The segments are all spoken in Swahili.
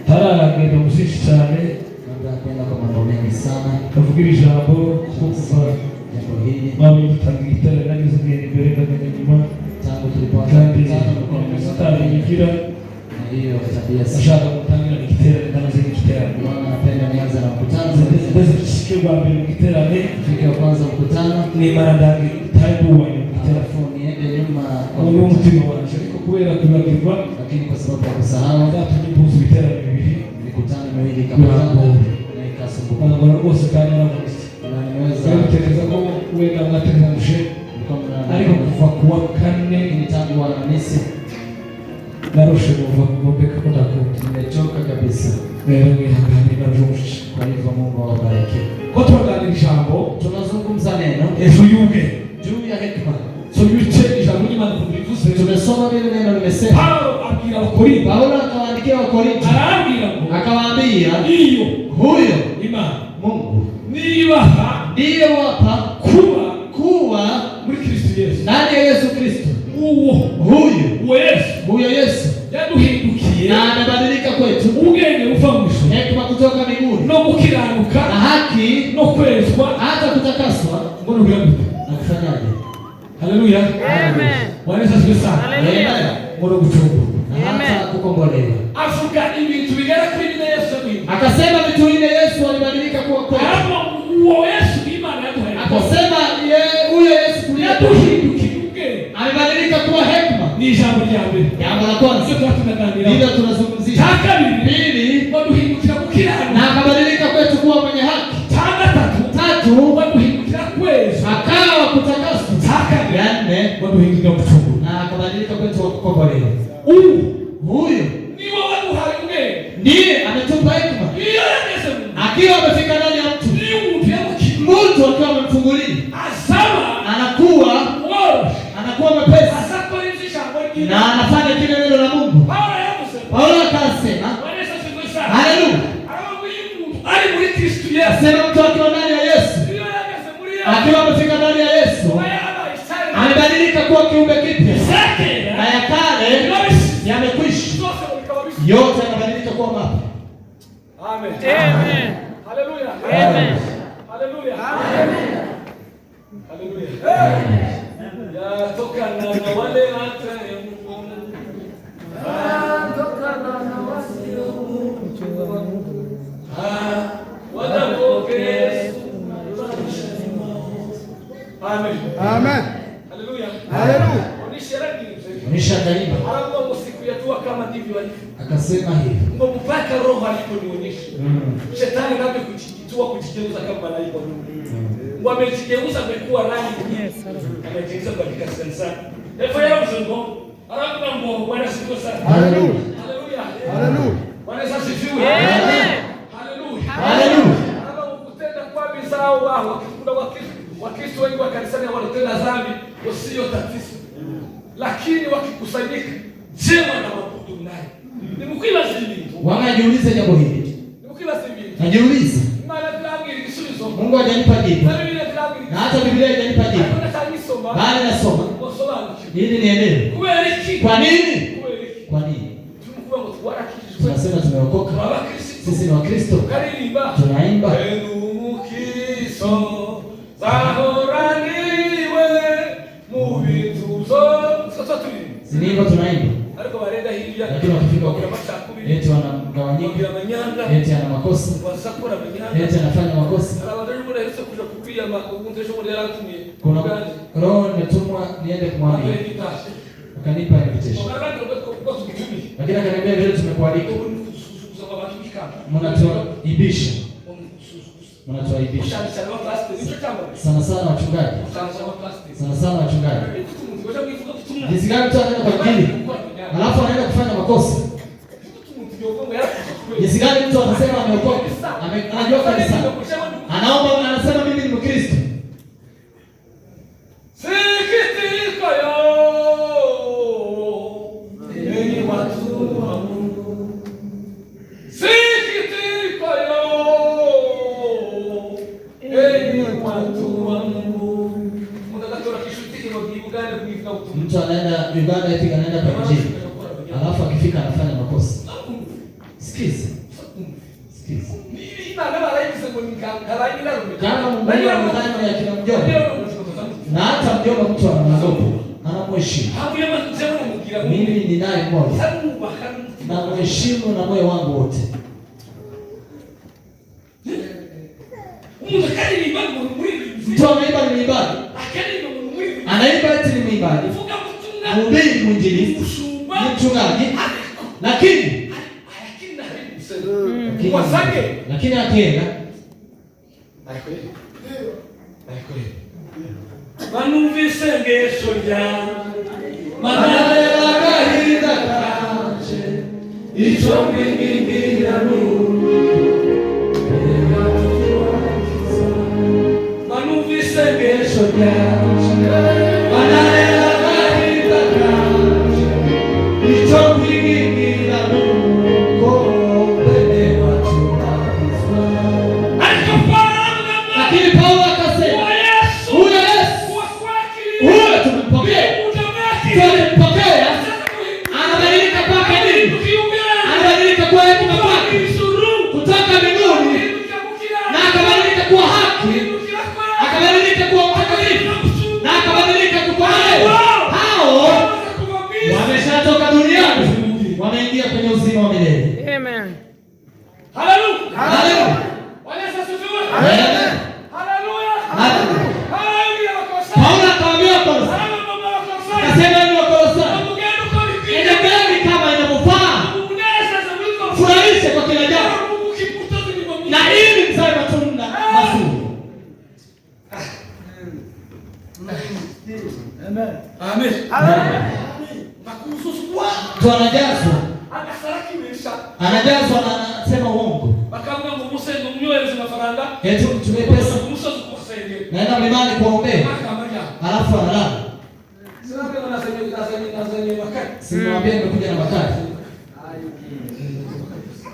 Taragenda mushishi cyane kwenda kwa mambo mengi sana kavugira ijambo kuva mami tutangira itara nagize ngende imbere ndagenda nyuma tangu tulipoanza kandi satani yigira na hiyo tabia ashaka gutangira igiterane ndanaze igiterane napenda nianze na mkutano ndeze kishikirwa mbere igiterane fika kwanza mkutano ni mara ndagi taibu wa telefoni niende nyuma kwa mutima wanje ariko kubera kwibagirwa lakini kwa sababu ya kusahau ndatunyimbuza ibiterane bibiri mikutano miwili kabla na ikasumbuka na rwose kandi naramutse na nimeweza gutekereza ko wenda mwatekanije ariko kuva kuwa kane ni tangu Alhamisi narushe kuva kubombeka ko ndakunda nimechoka kabisa rero mwihangane navyumvise kwa hivyo Mungu awabariki ko turaganira ijambo tunazungumza neno ejo yuge juu ya hekima so yuce ijambo ry'Imana kubivuze tumesoma vile neno limesema Paulo abwira Abakorinto Paulo akawaandikia Wakorinto arabwira ngo akawaambia iyo huyo Imana Mungu nibaha ndiye wapa kuwa muri Kristo Yesu ndani ya Yesu Kristo huyo Yesu yaduhindukiye na amebadilika kwetu ubwenge buva mu ijuru hekima kutoka mbinguni no gukiranuka na haki no kwezwa hata kutakaswa mbona ugiragute na kufanyaje haleluya amen wanaweza sasa haleluya mbona gucungurwa na hata kukombolewa avuga ibintu bigera kuri bine Yesu mwini akasema vitu vile Yesu alibadilika kuwa kweli uwo Yesu Imana yaduhaye akasema huyo Yesu yaduhindukiye amebadilika kuwa hekima ni ijambo rya mbere jambo la kwanza ndio tunazungumzia pili waduhindukira gukiranuka na akabadilika kwetu kuwa mwenye haki tatu waduhindukira kweza akawa kutakaswa ya nne waduhindukira gucungurwa na akabadilika kwetu kukombolewa huyo niwe waduhaye ubwenge ndiye ametupa hekima iyo yageze akiwa amefika ndani ya mtu mtu akiwa amemfungulia anakuwa mwepesi na anafanya kile neno la Mungu. Paulo akasema haleluya, asema mtu akiwa ndani ya Yesu, akiwa amefika ndani ya Yesu, amebadilika kuwa kiumbe kipya na ya kale yamekwisha, yote yanabadilika kuwa mapya. Amen. Amen. Haleluya. Amen. Haleluya. Amen. Haleluya. Yatokana na wale watakaye Mungu. Yatokana na wasio Mungu. Watapokea. Amen. Amen. Haleluya. Haleluya. Onisha karibu. Hapo siku yatua kama ndivyo walivyo. Akasema hivi. Mungu mpaka roho aliponionyesha. Shetani ngapi kujikitua kujigeuza kama malaika wa Mungu. Wamejigeuza amekuwa rangi. Amejigeuza kwa kanisa. Leo yao zungo. Alafu mambo Bwana siku sana. Haleluya. Haleluya. Haleluya. Bwana asifiwe. Amen. Haleluya. Haleluya. Kama ukutenda kwa bizao wao kuna Wakristo wengi wa kanisani wanatenda dhambi usio tatizo. Lakini wakikusanyika jema na mabudu naye. Ni mkila zili. Wanajiuliza jambo hili. Ni mkila zili. Najiuliza. Mungu hajanipa jibu. Na hata Biblia hajanipa jibu. Bali nasoma. Ili nielewe. Kwa nini? Kwa nini? Tunasema tumeokoka. Sisi ni Wakristo. Tunaimba. Siniimba tunaimba. Lakini wakifika eti wanagawanyika, eti ana makosa, eti anafanya makosa. Kuna roho imetuma nilipotumwa niende kumwambia. Akanipa invitation. Lakini akaniambia vile tumekualika. Mnatuaibisha. Mnatuaibisha. Sana sana wachungaji. Sana sana wachungaji. Jinsi gani mtu anaenda kwa Injili? Alafu anaenda kufanya makosa. Jinsi gani mtu anasema ameokoka? Anajua kanisa. Anaomba anasema mimi ni Mkristo. Sikitiko yo. Enyi watu wa Mungu. Sikitiko yo. Enyi watu wa Mungu. Mtu anaenda Uganda eti anaenda kwa Injili. Alafu akifika anafanya makosa. Sikiza. Sikiza. Kama Mungu anadhani ya kila mjomba. Na hata mjomba mtu anamwogopa, anamheshimu. Mimi ninaye mmoja. Na mheshimu na moyo wangu wote. Mtu anaimba ni mwimbaji. Anaimba eti ni mwimbaji. Mhubiri mwinjilisti. Ni mchungaji. Lakini akienda manumvise ngesho rya manare agahinda kanje ico mbingira manumvise ngesho rya manare agahinda kanje ico mbingira lakini Paulo akasema huyo Yesu huyo tumempokea, anabadilika kwake nini? Anabadilika kwa hekima kwake kutoka mbinguni, na akabadilika kuwa haki, akabadilika kuwa mtakatifu, na akabadilika kuwa leo. Hao wameshatoka duniani, wameingia kwenye uzima wa milele. Amen. Haleluya. Haleluya. Haleluya. Paulo akamwambia Kolosai, akasema ni Wakolosai, enendeni kama inavyofaa, furahishe kwa kila jambo, na ili mzae matunda mazuri. Amen. Anajazwa na anasema uongo. Eti tumie pesa. Naenda mlimani kuombea. Alafu analala. Simwambie nimekuja na makali.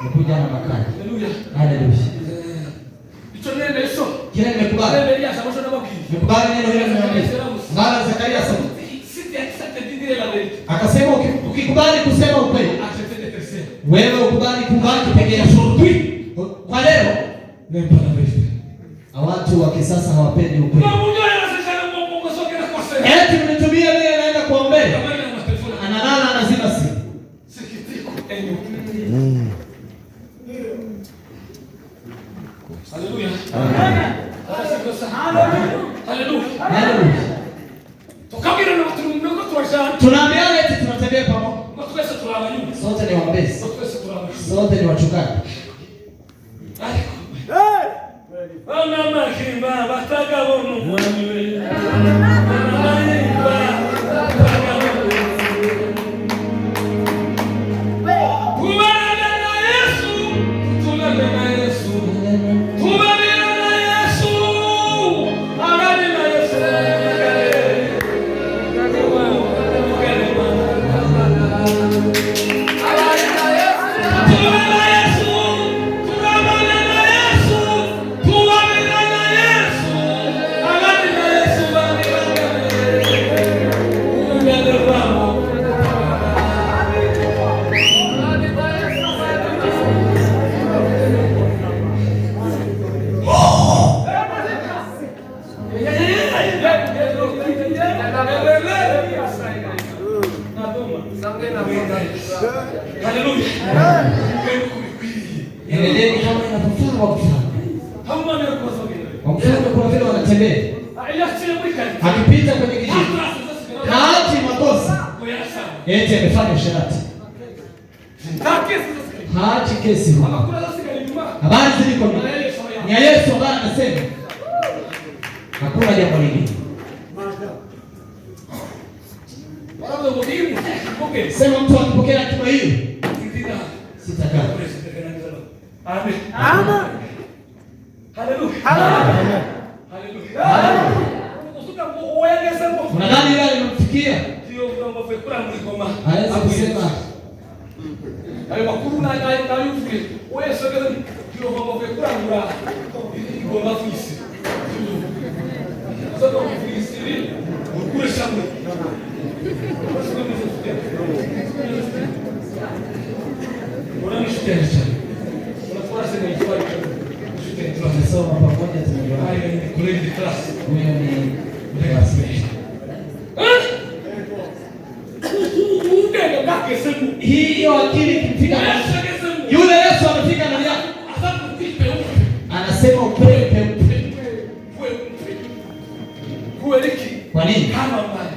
Nimekuja na makali. Haleluya. Kile nimekubali. Nimekubali neno hilo nimwambia. Mara Zakaria akasema ukikubali kusema ukweli, wewe ukubali kubaki pekee yako. Kwa leo watu wa kisasa hawapendi ukweli. Eti mnitumie mimi naenda kuombea. Analala anazima simu. Haleluya. Haleluya. Tunaambiana eti tunatembea pamoja. Sote ni waombezi. Sote ni wachungaji. Wana mahimba bataka bono mwanywe. Haleluya. Endeleeni kama inavyofaa wa kufanya. Kwa mfano kuna vile wanatembea. Akipita kwenye kijiji eti amefanya usherati. Haachi kesi. Habari ziliko ni ya Yesu ambaye anasema hakuna jambo lingine. Sema mtu akipokea hatima hiyo sitakaa. Amen. Amen. Hallelujah. Hallelujah. Hallelujah. Unadhani yule alimfikia? Ndio kwamba fekura mlikoma. Hawezi kusema. Ayo makuru na yufi. Wewe sogeza ndio kwamba fekura ngura. Ngoma fisi. Sasa kwa fisi ukure shamba. Tunasoma pamoja tunaelewa. Haya ni college class. Huyo ni classmate. Hiyo akili ikifika yule Yesu amefika ndani yako. Anasema upewe peupe. Kwa nini? Kama mbaya.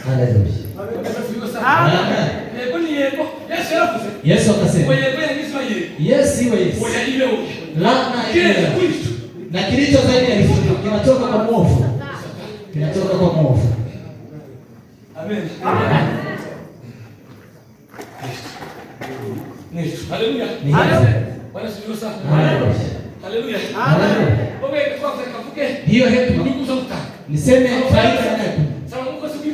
Haleluya. Yesu akasema yes iwe yes. Na kilicho zaidi ya hicho kinatoka kwa mwovu. Kinatoka kwa mwovu. Amen. Haleluya. Bwana sifiwe sana. Haleluya. Hiyo hekima. Niseme faida ya hekima.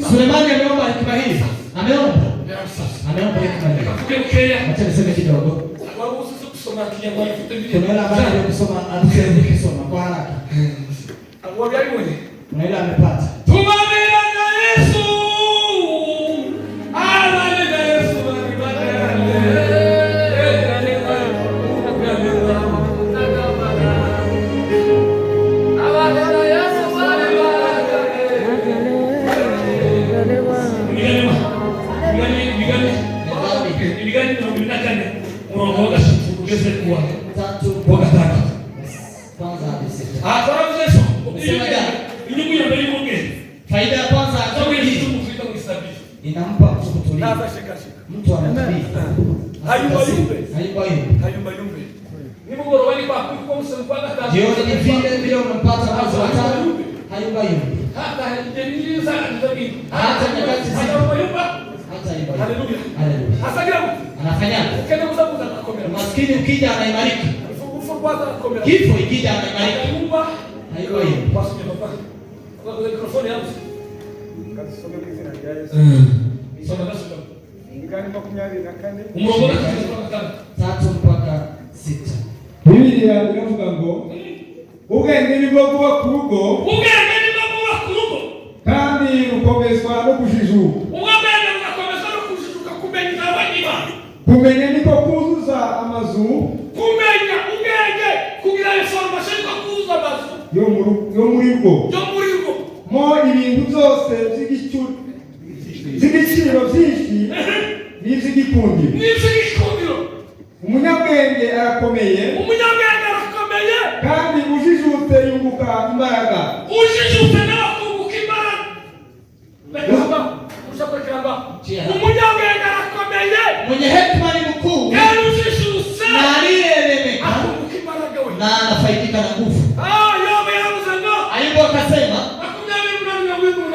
Sulemani ameomba hekima hii. Ameomba hekima hii. Acha niseme kidogo. Kuna habari ya kusoma kusoma kwa haraka. Kuna ile amepata. Tumamira na Yesu. Amani na Yesu faida ya kwanza inampa mtu kutulia. Mtu anabii. Hayumbayumbe. Nimugorowani kwa msempanga ta. Jioni ni vile unampata mwezi wa tano. Hayumbayumbe. Hata nyakati zile. Hata ibada. Haleluya. Haleluya. Anafanyaje? Maskini ukija anaimarika. Kifo ikija anaimarika. Hayumbayumbe. Kwa mikrofoni hapo. Soma basi. Umrongo 3 mpaka 6. Biblia inavuga ngo ubwenge nibwo kuba ku rugo kandi rukomezwa no kujijuka. Kumenya niko kuzuza amazu. Kumenya ubwenge kugira information ko kuzuza amazu yo muri rwo. Mo ibintu byose by'igiciro byinshi n'iby'igikundiro. Umunyabwenge arakomeye kandi ujijutse yunguka imbaraga. Umunyabwenge arakomeye, mwenye hekima ni mkuu na aliyeelemeka na anafaidika na nguvu. Ayubu akasema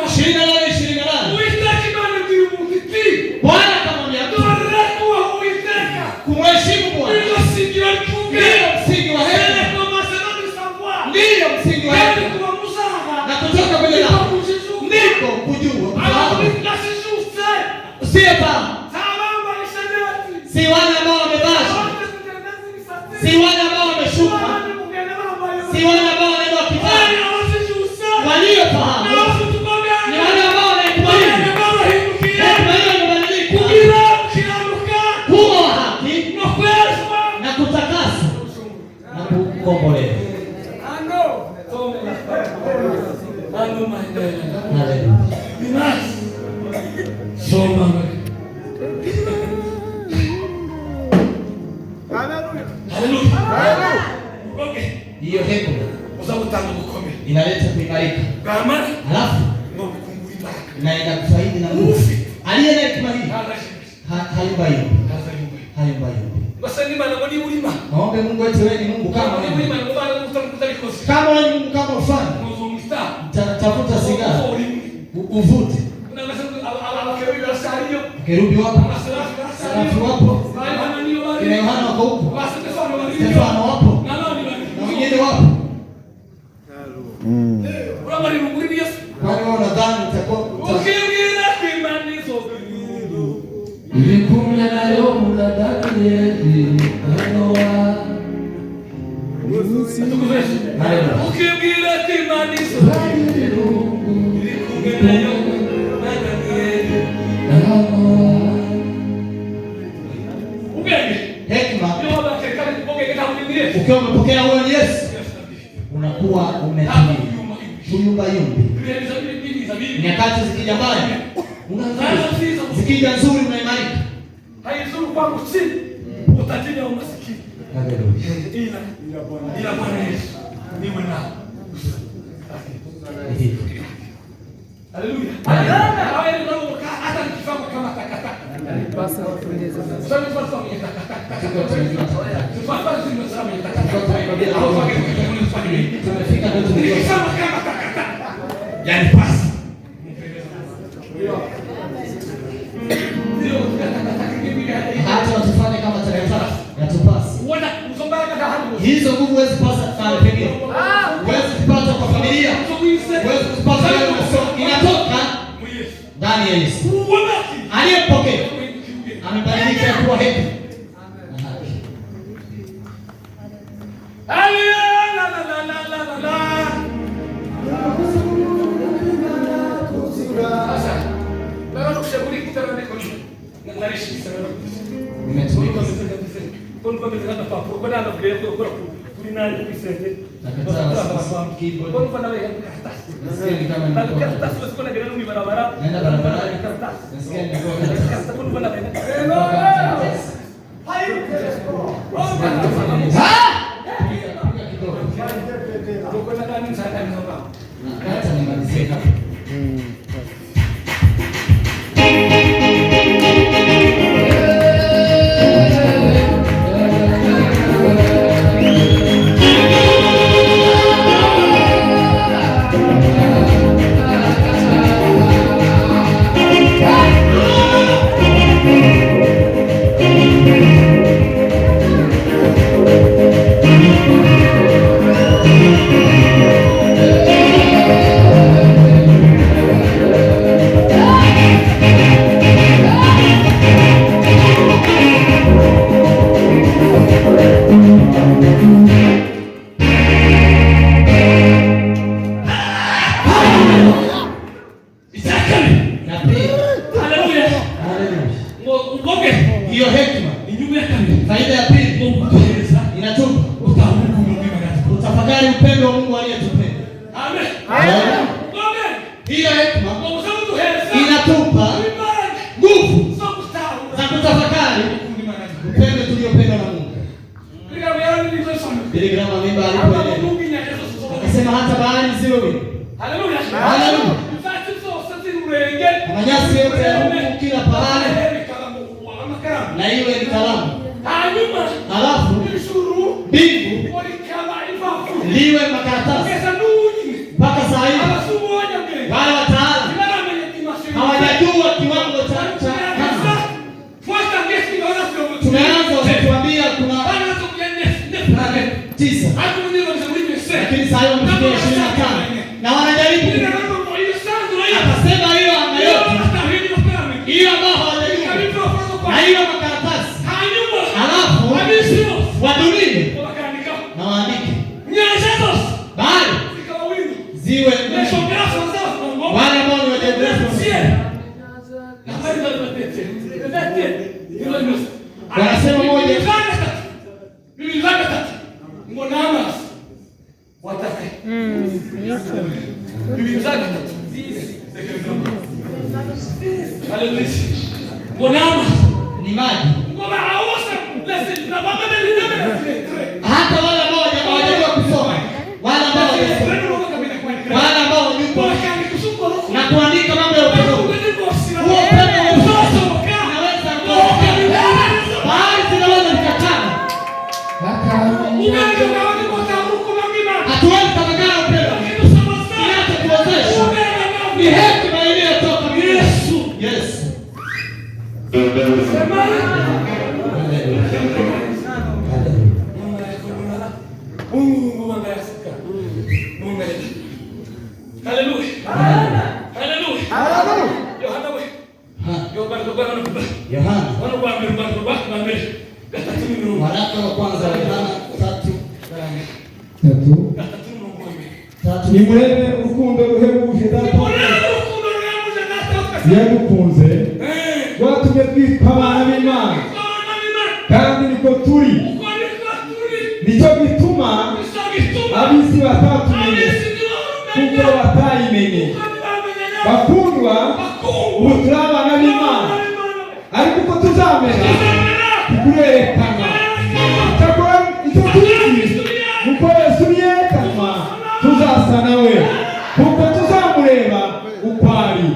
28:28 Bwana akamwambia kumheshimu Bwana ndiyo msingi wa hekima, ndiyo msingi wa hekima, na kutoka kwenye lako ndiko kujua. Usiyefahamu si wale ambao wamevaa, si wale ambao wameshuka, si wale ambao wanaenda wakifanya. Waliofahamu ni wale ambao wanaikubalika. Hekima hiyo inabadilika kuwa haki na kutakaswa na kukombolewa. Haleluya. Soma. Haleluya. Hiyo hekima uzabutanga gukomera inaleta kuimarika. Gama Halafu na inakufaidi na Mungu. Aliye na hekima hii hayumba yumbi. Hayumba yumbi. Maombe Mungu wetu, wewe ni Mungu kama wewe. Kama wewe ni Mungu kama ufanye. Tafuta sigara. Uvute. Kerubi wapo. Sarafu wapo. Kina Yohana wako huko. Stefano wapo. Na wengine wapo. Kwani wewe unadhani utakuwa ilikumya nayo mnadani yedi anoa ukibwira kimaniso ilikumya nayo mnadani yedi anoa hekima. Ukiwa umepokea huyo Yesu, unakuwa umetimia. Kuyumba yumbi. Nyakati zikija mbaya, zikija nzuri unaimarika. Haizuru kwangu chini, utatinya umasikini. Haleluya. Ila Bwana Yesu niwe nao. Haleluya. Alana hawa ndio hata nikifanya kama takataka. Basi wapendeze. Sasa basi wapendeze takataka. Tufafanye msamaha ya takataka. Au wake kufanya tumefika ndio tumefika kama takataka. Yaani pasi. Hata wasifanye kama takataka. Yatupasi. Hizo nguvu huwezi pasa sana pekee. Huwezi kupata kwa familia. Huwezi kupata wewe inatoka ndani ya Yesu. Aliyepokea amebadilika kuwa hekima. Hiyo hekima faida ya pili inatupa utafakari upendo wa Mungu aliyetupenda. Amen. Hiyo hekima inatupa nguvu za kutafakari upendo tuliopendwa na Mungu. Bila grama mimba alipoeleza akasema hata bahari ziwe wingi. Haleluya. Haleluya. Manyasi yote ya Mungu kila pahali na iwe ni kalamu. Halafu mbingu liwe makaratasi. Mpaka saa hii wale wataalamu hawajajua kiwango cha tumeanza kutuambia kuna 9 lakini saa hiyo mtume 25 na wanajaribu. Akasema hiyo anga yote hiyo ambao hawajajua na hiyo makaratasi halafu wadunie na waandike bali ziwe wale ambao ni wajaguzi wanasema moja ni maji. Hata wale ambao hawajajua kusoma, wale ambao na kuandika mambo ya upendo Waraka wa kwanza wa Yohana 3:3. Nimurebe urukundo ruhebuje data yadukunze rwatumye twitwa abana b'Imana, kandi niko turi. Nicyo gituma ab'isi batatumenye kuko batayimenye. Bakundwa, ubu turi abana b'Imana, ariko uko tuzamera ntikurerekanwa. Cyakora icyo tuzi nuko Yesu niyerekanwa tuzasa nawe, kuko tuzamureba uko ari.